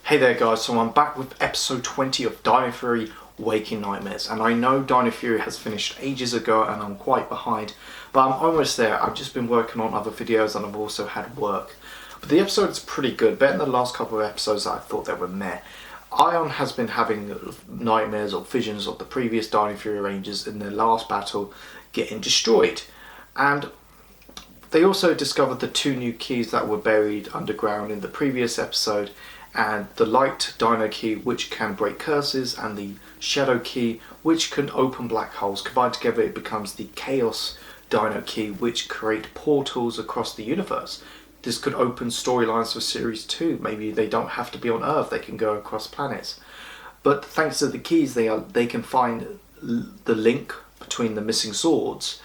Hey there guys, so I'm back with episode 20 of Dino Fury Waking Nightmares, and I know Dino Fury has finished ages ago and I'm quite behind, but I'm almost there. I've just been working on other videos and I've also had work. But the episode's pretty good, better than the last couple of episodes that I thought they were meh. Aiyon has been having nightmares or visions of the previous Dino Fury Rangers in their last battle getting destroyed, and they also discovered the two new keys that were buried underground in the previous episode, and the light dino key which can break curses and the shadow key which can open black holes. Combined together it becomes the chaos dino key which create portals across the universe. This could open storylines for series 2. Maybe they don't have to be on Earth, they can go across planets. But thanks to the keys they can find the link between the missing Zords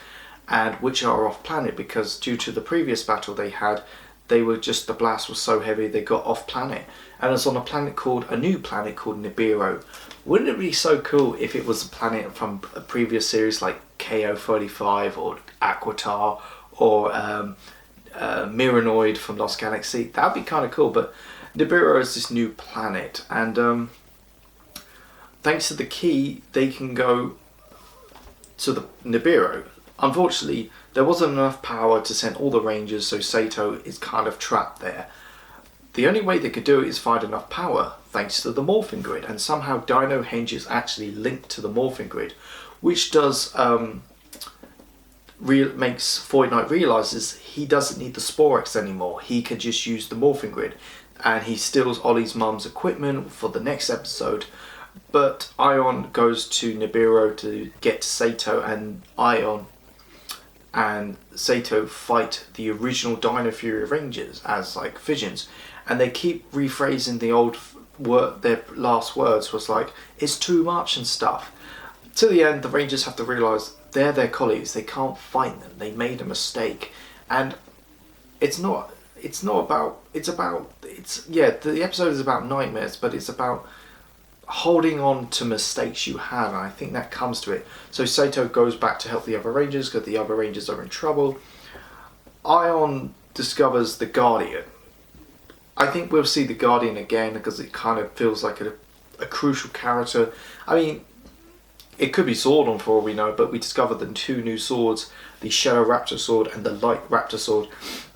and which are off planet, because due to the previous battle they had, the blast was so heavy they got off planet, and it's on a new planet called Nibiru. Wouldn't it be so cool if it was a planet from a previous series like KO35 or Aquitar or Miranoid from Lost Galaxy? That'd be kind of cool. But Nibiru is this new planet, and thanks to the key they can go to the Nibiru. Unfortunately, there wasn't enough power to send all the Rangers, so Zayto is kind of trapped there. The only way they could do it is find enough power, thanks to the morphing grid, and somehow Dino Henge is actually linked to the morphing grid, which does makes Void Knight realizes he doesn't need the Sporex anymore. He can just use the morphing grid, and he steals Ollie's mum's equipment for the next episode. But Aiyon goes to Nibiru to get Zayto, and Aiyon and Zayto fight the original Dino Fury Rangers as like visions, and they keep rephrasing the old word. Their last words was like, "It's too much" and stuff. To the end, the Rangers have to realise they're their colleagues. They can't fight them. They made a mistake, and the episode is about nightmares, but it's about holding on to mistakes you had, and I think that comes to it. So Zayto goes back to help the other Rangers because the other Rangers are in trouble. Aiyon discovers the Guardian. I think we'll see the Guardian again because it kind of feels like a crucial character. I mean, it could be Zordon for all we know, but we discovered the two new swords, the Shadow Raptor sword and the Light Raptor sword.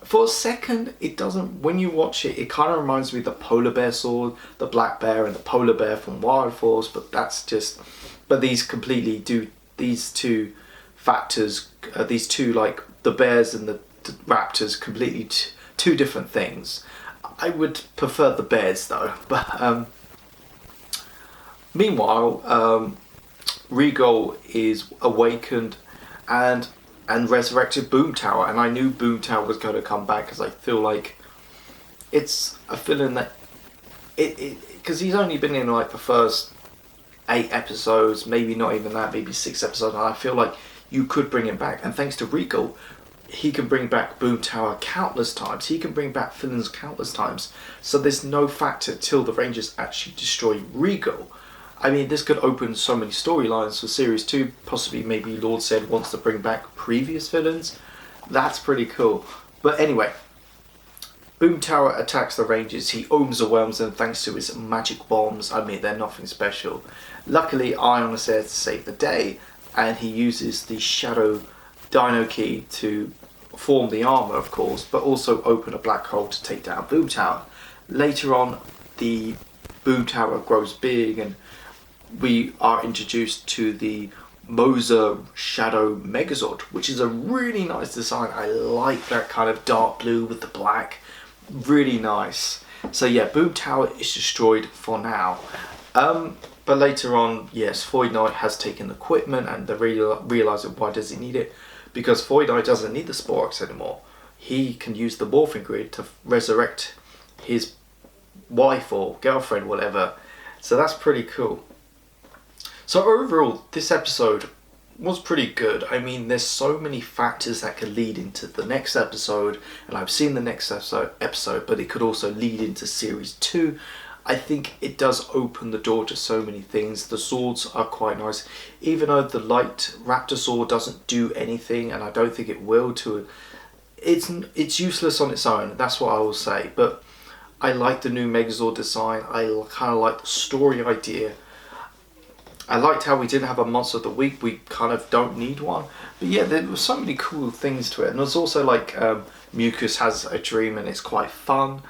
For a second, it doesn't, when you watch it, it kind of reminds me of the Polar Bear sword, the Black Bear and the Polar Bear from Wild Force, but these completely do, these two factors, these two, like the bears and the raptors, completely two different things. I would prefer the bears though, but meanwhile, Regal is awakened and resurrected Boom Tower, and I knew Boom Tower was going to come back because I feel like it's a feeling that because he's only been in like the first 8 episodes, maybe not even that, maybe 6 episodes, and I feel like you could bring him back, and thanks to Regal he can bring back Boom Tower countless times, he can bring back villains countless times, so there's no factor till the Rangers actually destroy Regal. I mean, this could open so many storylines for Series 2, possibly maybe Lord Zed wants to bring back previous villains. That's pretty cool. But anyway, Boom Tower attacks the Rangers, he overwhelms them thanks to his magic bombs. I mean, they're nothing special. Luckily, Aiyon is there to save the day, and he uses the Shadow Dino Key to form the armour, of course, but also open a black hole to take down Boom Tower. Later on, the Boom Tower grows big, and we are introduced to the Moser Shadow Megazord, which is a really nice design. I like that kind of dark blue with the black. Really nice. So yeah, Boom Tower is destroyed for now. But later on, yes, Void Knight has taken equipment, and they realise why does he need it? Because Void Knight doesn't need the Sporex anymore. He can use the morphing grid to resurrect his wife or girlfriend, whatever. So that's pretty cool. So overall, this episode was pretty good. I mean, there's so many factors that could lead into the next episode, and I've seen the next episode, but it could also lead into Series 2. I think it does open the door to so many things. The swords are quite nice, even though the Light Raptor sword doesn't do anything, and I don't think it will to it. It's useless on its own, that's what I will say, but I like the new Megazord design. I kind of like the story idea. I liked how we didn't have a monster of the week. We kind of don't need one. But yeah, there were so many cool things to it. And there's also like Mucus has a dream and it's quite fun.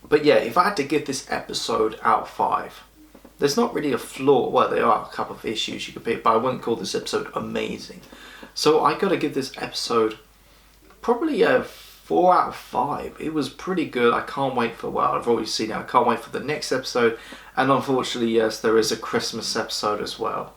But yeah, if I had to give this episode out of 5, there's not really a flaw. Well, there are a couple of issues you could pick, but I wouldn't call this episode amazing. So I got to give this episode probably a 4 out of 5. It was pretty good. I can't wait for, well, I've already seen it. I can't wait for the next episode. And unfortunately, yes, there is a Christmas episode as well.